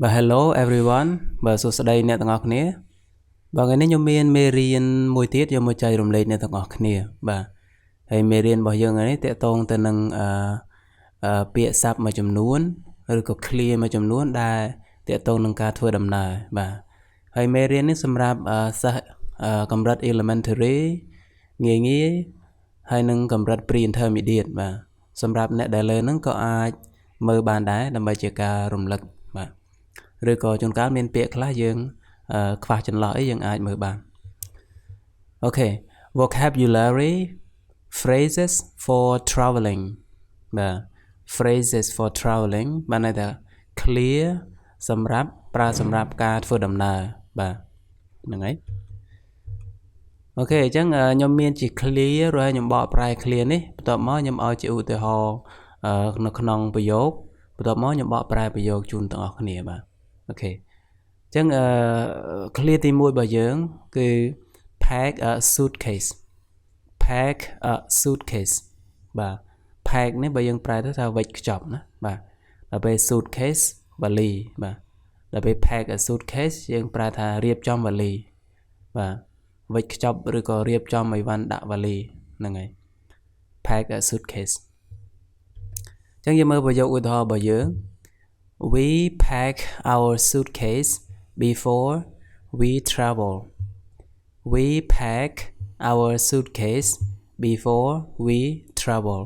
Hello everyone សួស្តីអ្នកទាំងអស់គ្នាថ្ងៃនេះខ្ញុំមានមេរៀនមួយទៀតយកមកចែករំលែកអ្នកទាំងអស់គ្នាបាទហើយមេរៀនរបស់យើងនេះតកតងទៅនឹងពាក្យស័ព្ទមួយចំនួនឬក៏ clear មួយចំនួនដែលតកតងនឹងការធ្វើដំណើរបាទហើយមេរៀននេះសម្រាប់សិស្សកម្រិត elementary ងាយហើយនឹងកម្រិត pre intermediate បាទសម្រាប់អ្នកដែលលើហ្នឹងក៏អាចមើលបានដែរដើម្បីជាការរំលឹកបាទឬក៏ជួនកាលមានពាក្យខ្លះយើងខ្វះចន្លោះអីយើងអាចមើលបានអូខេ vocabulary phrases for traveling បាទ phrases for traveling បានន័យថា clear សម្រាប់ប្រើសម្រាប់ការធ្វើដំណើរបាទហ្នឹងហើយអូខេអញ្ចឹងខ្ញុំមានជា clear rồiខ្ញុំបកប្រែ clear នេះបន្ទាប់មកខ្ញុំឲ្យជាឧទាហរណ៍នៅក្នុងប្រយោគបន្ទាប់មកខ្ញុំបកប្រែប្រយោគជូនទាំងអស់គ្នាបាទអូខេអញ្ចឹងclear ទី1របស់យើងគឺ pack a suitcase pack a suitcase បាទ pack នេះបើយើងប្រែទៅថាវេចខ្ចប់ណាបាទដល់ពេល suitcase វ៉ាលីបាទដល់ពេល pack a suitcase យើងប្រែថារៀបចំវ៉ាលីបាទវេចខ្ចប់ឬក៏រៀបចំអីវ៉ាន់ដាក់វ៉ាលីហ្នឹងហើយ pack a suitcase អញ្ចឹងយើងមើលប្រយោគឧទាហរណ៍របស់យើងWe pack our suitcase before we travel. We pack our suitcase before we travel.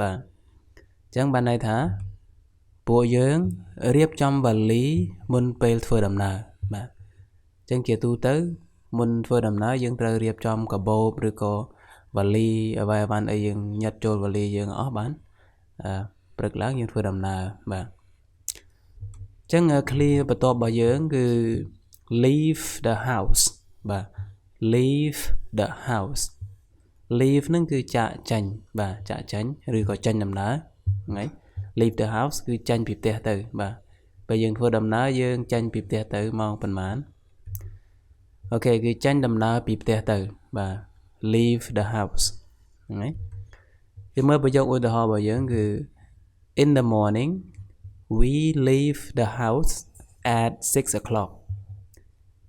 បាទអញ្ចឹងបានន័យថាពួកយើងរៀបចំវ៉ាលីមុនពេលធ្វើដំណើរបាទអញ្ចឹងជាទូទៅមុនធ្វើដំណើរយើងត្រូវរៀបចំកាបូបឬក៏វ៉ាលីអ្វីបានអីយើងញ៉ាត់ចូលវ៉ាលីយើងអស់បានព្រឹកឡើងយើងធ្វើដំណើរបាទចឹង clear បន្ទាប់របស់យើងគឺ leave the house បាទ leave the house leave ហ្នឹងគឺចាកចេញបាទចាកចេញឬក៏ចេញដំណើរហ្នឹងហើយ leave the house គឺចេញពីផ្ទះទៅបាទពេលយើងធ្វើដំណើរយើងចេញពីផ្ទះទៅម៉ោងប៉ុន្មានអូខេគឺចេញដំណើរពីផ្ទះទៅបាទ leave the house ហ្នឹងហើយយើងមើលប្រយោគឧទាហរណ៍របស់យើងគឺ in the morning We leave the house at 6 o'clock.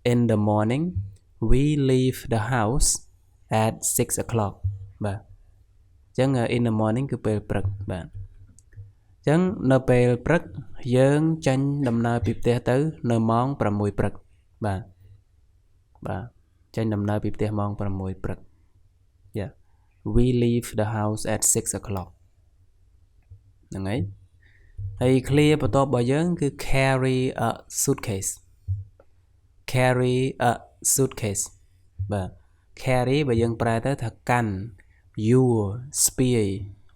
In the morning, we leave the house at 6 o'clock. បាទអញ្ចឹង in the morning គឺពេលព្រឹកបាទអញ្ចឹងនៅពេលព្រឹកយើងចេញដំណើរពីផ្ទះទៅនៅម៉ោង6ព្រឹកបាទចេញដំណើរពីផ្ទះម៉ោង6ព្រឹក Yeah. We leave the house at 6 o'clock. ហ្នឹងហើយហើយ clear បន្ទាប់របស់យើងគឺ carry a suitcase carry a suitcase បាទ carry បើយើងប្រែទៅថាកាន់ your ស្ពាយ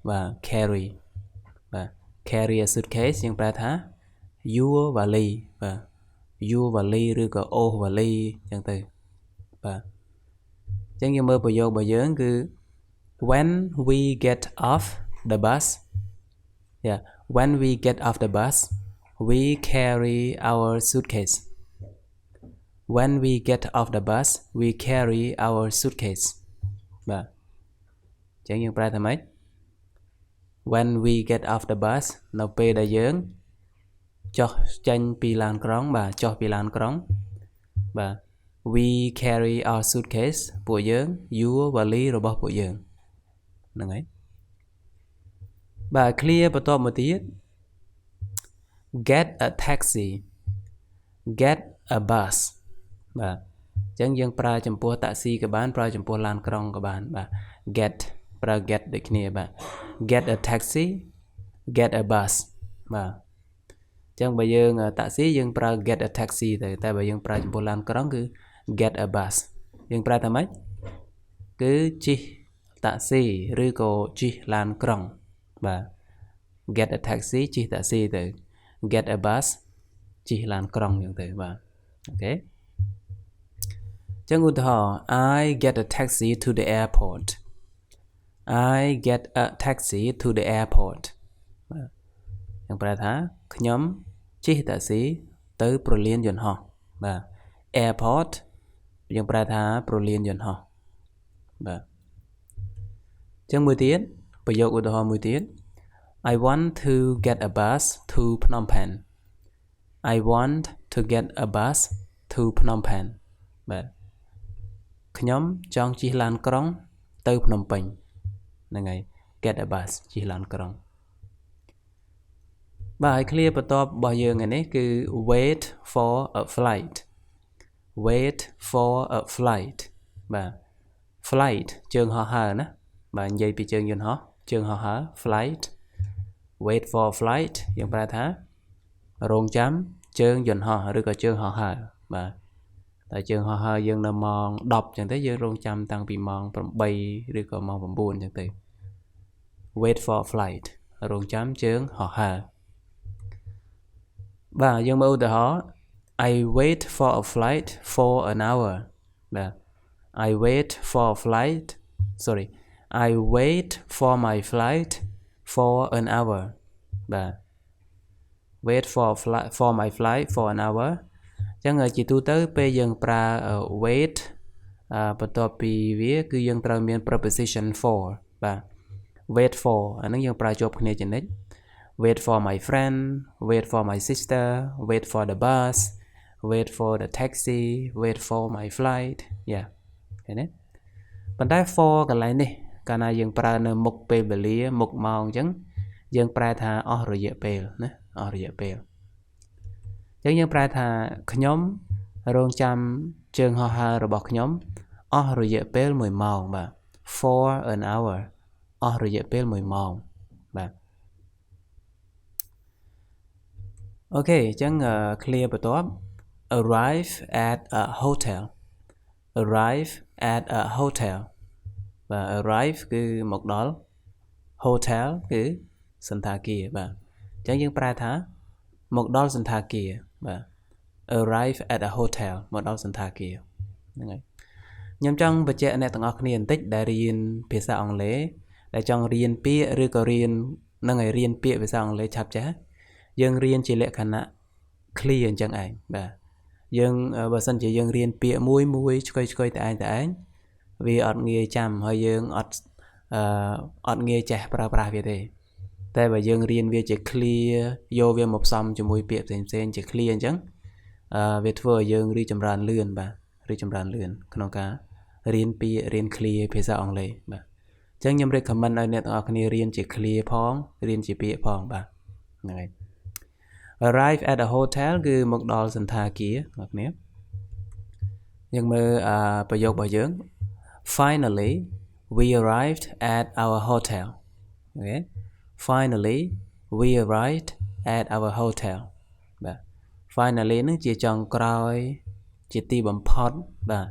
បាទ carry បាទ carry a suitcase យើងប្រែថា your វ៉ាលីបាទ your វ៉ាលីឬក៏អូសវ៉ាលីអញ្ចឹងទៅបាទអញ្ចឹងយើងមើលប្រយោគរបស់យើងគឺ when we get off the bus yeah When we get off the bus, we carry our suitcase. When we get off the bus, we carry our suitcase. បាទអញ្ចឹងយើងប្រែថាម៉េច When we get off the bus នៅពេលដែលយើងចុះចេញពីឡានក្រុងបាទចុះពីឡានក្រុងបាទ we carry our suitcase ពួកយើងយួរវ៉ាលីរបស់ពួកយើងហ្នឹងហើយបាទ clear បន្ទាប់មកទៀត get a taxi get a bus បាទអញ្ចឹងយើងប្រើចំពោះ taxi ក៏បានប្រើចំពោះឡានក្រុងក៏បានបាទ get ប្រើ get ដូចគ្នាបាទ get a taxi get a bus បាទអញ្ចឹងបើយើង taxi យើងប្រើ get a taxi ទៅតែបើយើងប្រើចំពោះឡានក្រុងគឺ get a bus យើងប្រើថាម៉េចគឺជិះ taxi ឬក៏ជិះឡានក្រុងបាទ get a taxi ជិះ taxi ទៅ get a bus ជិះឡានក្រុងអញ្ចឹងទៅបាទអូខេអញ្ចឹងឧទាហរណ៍ I get a taxi to the airport I get a taxi to the airport បាទខ្ញុំប្រែថាខ្ញុំជិះ taxi ទៅប្រលានយន្តហោះបាទ airport យើងប្រែថាប្រលានយន្តហោះបាទអញ្ចឹងមួយទៀតប្រយោគឧទាហរណ៍មួយទៀតI want to get a bus to Phnom Penh. I want to get a bus to Phnom Penh បាទខ្ញុំចង់ជិះឡានក្រុងទៅភ្នំពេញហ្នឹងហើយ get a bus ជិះឡានក្រុងបាទហើយ clear បន្ទាប់របស់យើងថ្ងៃនេះគឺ wait for a flight wait for a flight បាទ flight ជើងហោះហើរណាបាទនិយាយពីជើងយន្តហោះជើងហោះហើរ flight wait for a flight យើងប្រែថារងចាំជើងយន្តហោះឬក៏ជើងហោះហើរបាទតែជើងហោះហើរយើងនៅម៉ោង 10 ចឹងទៅយើងរងចាំតាំងពីម៉ោង 8 ឬក៏ម៉ោង 9 ចឹងទៅ wait for a flight រងចាំជើងហោះហើរបាទយើងមើលឧទាហរណ៍ I wait for a flight for an hour បាទ I wait for a flight sorry I wait for my flight for an hour បាទ wait for my flight for an hour ចឹងជាទូទៅពេលយើងប្រើ wait បន្ទាប់ពីវាគឺយើងត្រូវមាន preposition for បាទ wait for អាហ្នឹងយើងប្រើជាប់គ្នាជានិច្ច wait for my friend wait for my sister wait for the bus wait for the taxi wait for my flight យ៉ាឃើញទេប៉ុន្តែ for កន្លែងនេះកាលណាយើងប្រើនៅមុខពេលវេលាមុខម៉ោងអញ្ចឹងយើងប្រែថាអស់រយៈពេលណាអស់រយៈពេលអញ្ចឹងយើងប្រែថាខ្ញុំរងចាំជើងហោះហើររបស់ខ្ញុំអស់រយៈពេល1ម៉ោងបាទ for an hour អស់រយៈពេល1ម៉ោងបាទអូខេអញ្ចឹង clear បន្ទាប់ arrive at a hotel arrive at a hotel បាទ arrive គឺមកដល់ hotel គឺសន្តាគារបាទអញ្ចឹងយើងប្រែថាមកដល់សន្តាគារបាទ arrive at a hotel មកដល់សន្តាគារហ្នឹងហើយខ្ញុំចង់បញ្ជាក់អ្នកទាំងអស់គ្នាបន្តិចដែលរៀនភាសាអង់គ្លេសដែលចង់រៀនពាក្យឬក៏រៀននឹងឲ្យរៀនពាក្យភាសាអង់គ្លេសឆាប់ចាស់យើងរៀនជាលក្ខណៈ clear អញ្ចឹងឯងបាទយើងបើសិនជាយើងរៀនពាក្យមួយឆ្កុយតែឯងវាអត់ងាយចាំហើយយើងអត់ងាយចេះប្រើប្រាស់វាទេតែបើយើងរៀនវាជា clear យកវាមកផ្សំជាមួយពាក្យផ្សេងជា clear អញ្ចឹងវាធ្វើឲ្យយើងរីកចម្រើនលឿនបាទរីកចម្រើនលឿនក្នុងការរៀនពាក្យរៀន clear ភាសាអង់គ្លេសបាទអញ្ចឹងខ្ញុំ recommend ឲ្យអ្នកទាំងអស់គ្នារៀនជា clear ផងរៀនជាពាក្យផងបាទហ្នឹងហើយ arrive at a hotel គឺមកដល់សន្តាគារអ្នកគ្នាយើងមើលប្រយោគរបស់យើង finally we arrived at our hotel okay finally we arrived at our hotel បាទ finally នឹងជាចុងក្រោយជាទីបំផុតបាទ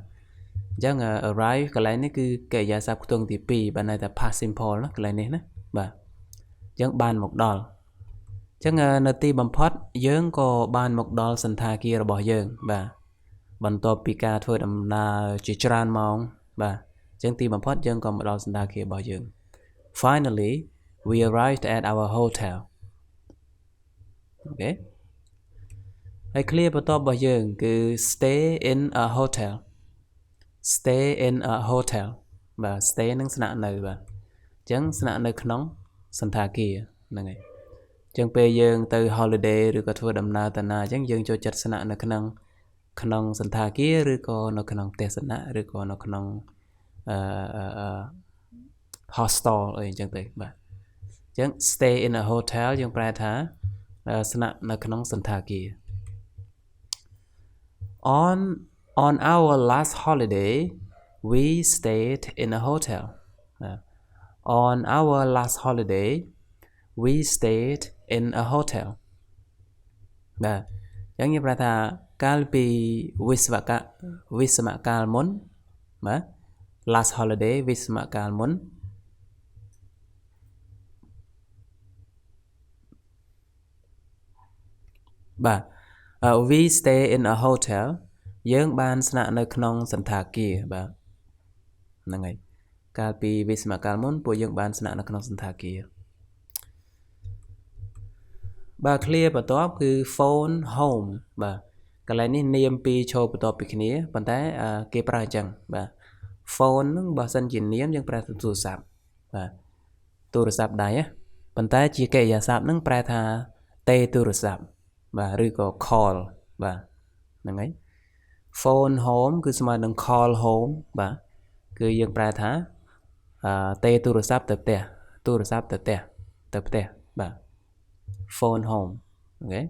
អញ្ចឹង arrive កន្លែងនេះគឺកិរិយាសព្ទខ្ទង់ទី2បានន័យថា past simple ណាកន្លែងនេះណាបាទអញ្ចឹងបានមកដល់អញ្ចឹងនៅទីបំផុតយើងក៏បានមកដល់សន្តាគាររបស់យើងបាទបន្ទាប់ពីការធ្វើដំណើរជាច្រើនម៉ោងបាទអញ្ចឹងទីបំផុតយើងក៏មកដល់សន្តាគាររបស់យើង finally we arrived at our hotel okay ហើយ clear បន្ទាប់របស់យើងគឺ stay in a hotel stay in a hotel បាទ stay នឹងស្នាក់នៅបាទអញ្ចឹងស្នាក់នៅក្នុងសន្តាគារហ្នឹងហើយអញ្ចឹងពេលយើងទៅ holiday ឬក៏ធ្វើដំណើរតាណាអញ្ចឹងយើងចូលចិត្តស្នាក់នៅក្នុងសន្តាគារឬក៏នៅក្នុងផ្ទះសំណាក់ឬក៏នៅក្នុងhostel អីអញ្ចឹងទៅបាទអញ្ចឹង stay in a hotel យើងប្រែថាស្នាក់នៅក្នុងសន្តាគារ on our last holiday we stayed in a hotel on our last holiday we stayed in a hotel បាទអញ្ចឹងយើងប្រែថាកាលពីវិស្វកាលមុនបាទ last holiday វិស្វកាលមុនបាទ we stay in a hotel យើងបានស្នាក់នៅក្នុងសន្តាគារបាទហ្នឹងហើយកាលពីវិស្វកាលមុនពួកយើងបានស្នាក់នៅក្នុងសន្តាគារបាទ clear បន្ទាប់គឺ phone home បាទកន្លែងនេះនាមពីរឈរបន្ទាប់ពីគ្នាប៉ុន្តែគេប្រើអញ្ចឹងបាទ phone ហ្នឹងបើសិនជានាមយើងប្រើទូរស័ព្ទបាទទូរស័ព្ទដៃប៉ុន្តែជាកិរិយាសព្ទហ្នឹងប្រែថាទេទូរស័ព្ទ បាទឬក៏ call បាទហ្នឹងហើយ phone home គឺស្មើនឹង call home បាទគឺយើងប្រែថាទេទូរស័ព្ទទៅផ្ទះទូរស័ព្ទទៅផ្ទះបាទ phone home អូខេ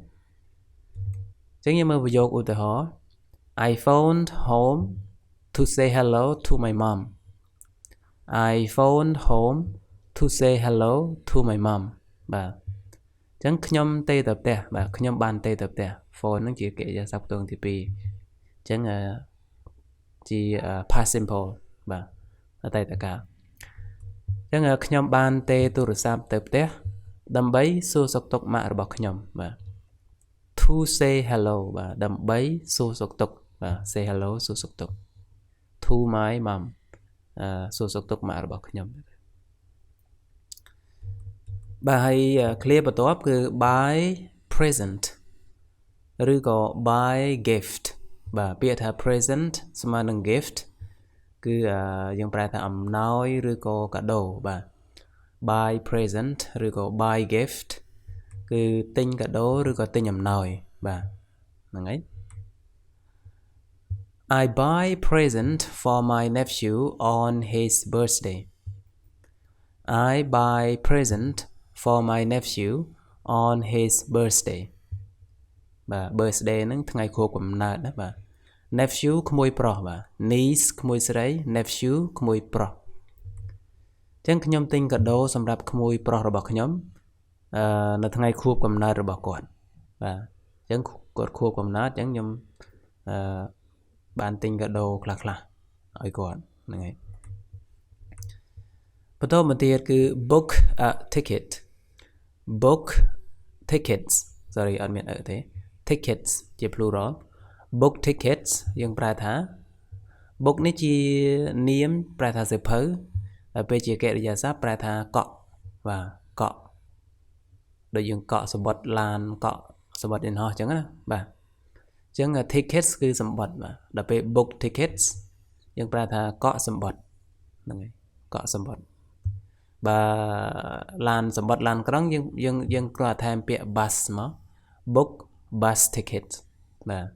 ចឹងយើងមើលប្រយោគឧទាហរណ៍ I phoned home to say hello to my mom I phoned home to say hello to my mom បាទចឹងខ្ញុំទេទៅផ្ទះបាទខ្ញុំបានទេទៅផ្ទះ phone ហ្នឹងជាកិរិយាសព្ទខ្ទង់ទី2ចឹងជា past simple បាទអតីតកាលចឹងខ្ញុំបានទេទូរស័ព្ទទៅផ្ទះដើម្បីសួរសុខទុក្ខម៉ាក់របស់ខ្ញុំបាទ to say hello បាទដើម្បីសួរសុខទុក្ខបាទ say hello សួរសុខទុក្ខ to my mom សួរសុខទុក្ខម៉ាក់របស់ខ្ញុំបាទហើយ clear បន្ទាប់គឺ buy present ឬក៏ buy gift បាទពាក្យថា present ស្មើនឹង gift គឺយើងប្រែថាអំណោយឬក៏កាដូបាទ buy present ឬក៏ buy gift គឺទិញកាដូឬក៏ទិញអំណោយបាទហ្នឹងហើយ I buy present for my nephew on his birthday I buy present for my nephew on his birthday បាទ birthday ហ្នឹងថ្ងៃខួបកំណើតណាបាទ nephew ក្មួយប្រុសបាទ niece ក្មួយស្រី nephew ក្មួយប្រុសអញ្ចឹងខ្ញុំទិញកាដូសម្រាប់ក្មួយប្រុសរបស់ខ្ញុំនៅថ្ងៃខួបកំណើតរបស់គាត់បាទអញ្ចឹងគាត់ខួបកំណើតអញ្ចឹងខ្ញុំបានទិញកាដូខ្លះៗឲ្យគាត់ហ្នឹងហើយបន្តមកទៀតគឺ book a ticket book tickets sorry អត់មានទេ tickets ជា plural book tickets យើងប្រែថា book នេះជានាមប្រែថាសៀវភៅហើយពេលជាកិរិយាសព្ទប្រែថាកក់បាទកក់ដូចយើងកក់សម្បត្តិឡានកក់សម្បត្តិយន្តហោះអញ្ចឹងណាបាទអញ្ចឹង tickets គឺសម្បត្តិបាទដល់ពេល book tickets យើងប្រែថាកក់សម្បត្តិហ្នឹងហើយកក់សម្បត្តិបាទឡានសម្បត្តិឡានក្រុងយើងគ្រាន់តែថែមពាក្យ bus មក book bus ticket បាទ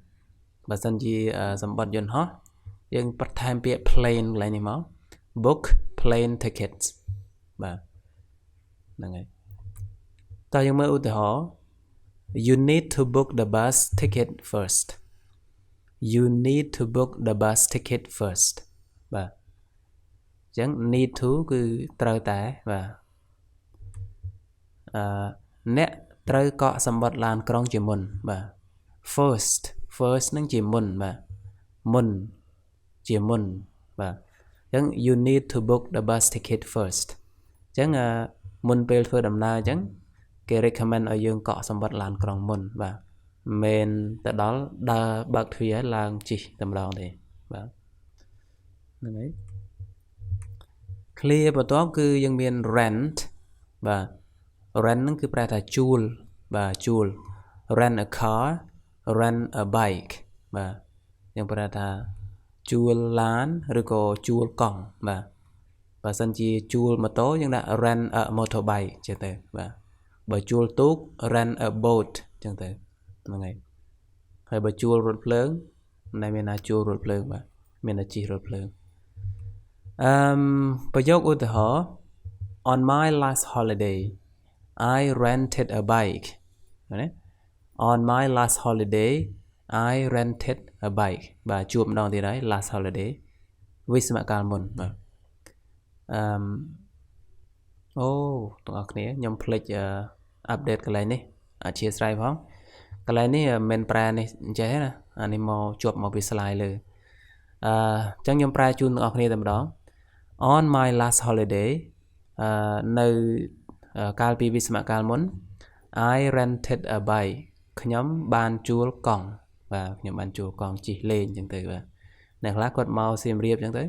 បើសិនជាសម្បត្តិយន្តហោះយើងបន្ថែមពាក្យ plane កន្លែងនេះមក book plane tickets បាទហ្នឹងហើយតើយើងមើលឧទាហរណ៍ you need to book the bus ticket first you need to book the bus ticket first បាទអញ្ចឹង need to គឺត្រូវតែបាទអ្នកត្រូវកក់សម្បត្តិឡានក្រុងជាមុនបាទ first ហ្នឹងជាមុនបាទមុនជាមុនបាទអញ្ចឹង you need to book the bus ticket first អញ្ចឹងមុនពេលធ្វើដំណើរអញ្ចឹងគេ recommend ឲ្យយើងកក់សម្បត្តិឡានក្រុងមុនបាទមិនទៅដល់ដើរបើកទ្វារឡើងជិះតែម្ដងទេបាទហ្នឹងហើយ clear បន្ទាប់គឺយើងមាន rent បាទ rent ហ្នឹងគឺប្រែថាជួលបាទជួល rent a car rent a bike បាទយើងប្រែថាជួលឡានឬក៏ជួលកង់បាទបើសិនជាជួលម៉ូតូយើងដាក់ rent a motorbike ចឹងទៅបាទបើជួលទូក rent a boat ចឹងទៅហ្នឹងហើយបើជួលរថភ្លើងមិនមានណាជួលរថភ្លើងបាទមានតែជិះរថភ្លើងប្រយោគឧទាហរណ៍ on my last holiday I rented a bike ណា on my last holiday I rented a bike បាទជួបម្ដងទៀតហើយ last holiday វិស្សមកាលមុនបាទអូបងប្អូនគ្នាខ្ញុំភ្លេចupdate កន្លែងនេះអធិស្ឋានផងកន្លែងនេះមិនប្រែនេះអញ្ចឹងណាអានេះមកជាប់មកពី slide លើអញ្ចឹងខ្ញុំប្រែជូនបងប្អូនគ្នាតែម្ដង on my last holiday នៅកាលពីវិស្សមកាលមុន I rented a bike ខ្ញុំបានជួលកង់បាទខ្ញុំបានជួលកង់ជិះលេងអញ្ចឹងទៅបាទអ្នកខ្លះគាត់មកសៀមរាបអញ្ចឹងទៅ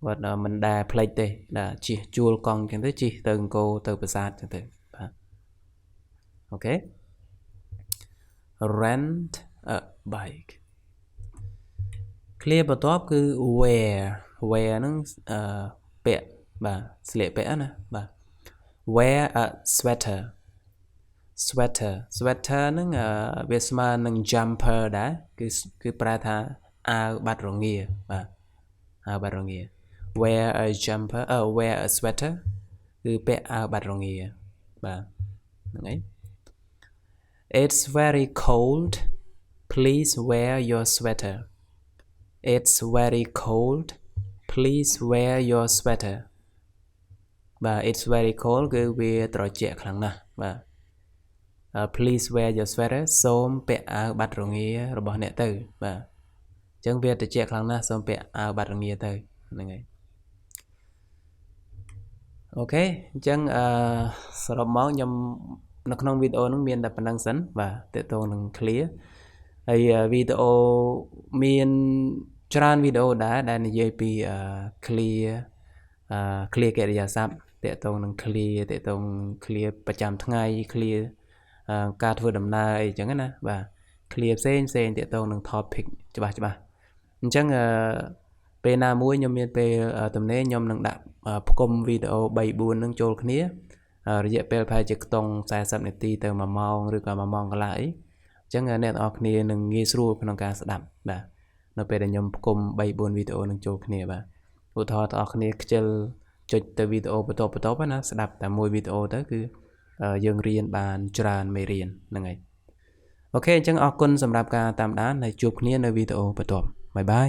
គាត់មិនដែលភ្លេចទេបាទជិះជួលកង់អញ្ចឹងទៅជិះទៅអង្គរទៅប្រាសាទអញ្ចឹងទៅបាទអូខេ rent a bike clear បន្ទាប់គឺ wear ហ្នឹងពាក់បាទស្លៀកពាក់ណាបាទ wear a sweater sweater នឹងវាស្មើនឹង jumper ដែរគឺប្រែថាអាវបាត់រងាបាទអាវបាត់រងា wear a jumper wear a sweater គឺពាក់អាវបាត់រងាបាទហ្នឹងហើយ It's very cold please wear your sweater It's very cold please wear your sweater បាទ It's very cold គឺវាត្រជាក់ខ្លាំងណាស់បាទ please wear your sweater សូមពាក់អាវបាត់រងារបស់អ្នកទៅបាទអញ្ចឹងវាត្រជាក់ខ្លាំងណាស់សូមពាក់អាវបាត់រងាទៅហ្នឹងហើយអូខេអញ្ចឹងសរុបមកខ្ញុំនៅក្នុងវីដេអូហ្នឹងមានតែប៉ុណ្្នឹងសិនបាទតើតើនឹង clear ហើយវីដេអូមានច្រើនវីដេអូដែរដែលនិយាយពី clear កិរិយាសព្ទតើតើនឹង clear តើតើ clear ប្រចាំថ្ងៃ clear ការធ្វើដំណើរអីចឹងណាបាទ clear ផ្សេងតើតើនឹង topic ច្បាស់អញ្ចឹងពេលណាមួយខ្ញុំមានពេលទំនេរខ្ញុំនឹងដាក់ផ្គុំវីដេអូ 3-4 នឹងចូលគ្នារយៈពេលប្រហែលជាខ្ទង់40នាទីទៅ1ម៉ោងឬក៏1ម៉ោងកន្លះអីអញ្ចឹងអ្នកទាំងអស់គ្នានឹងងាយស្រួលក្នុងការស្ដាប់បាទនៅពេលដែលខ្ញុំផ្គុំ 3-4 វីដេអូនឹងចូលគ្នាបាទឧទាហរណ៍ទាំងអស់គ្នាខ្ជិលចុចទៅវីដេអូបន្ទាប់ណាស្ដាប់តែមួយវីដេអូទៅគឺយើងរៀនបានច្រើនមេរៀនហ្នឹងហើយអូខេអញ្ចឹងអរគុណសម្រាប់ការតាមដានហើយជួបគ្នានៅវីដេអូបន្ទាប់បាយបាយ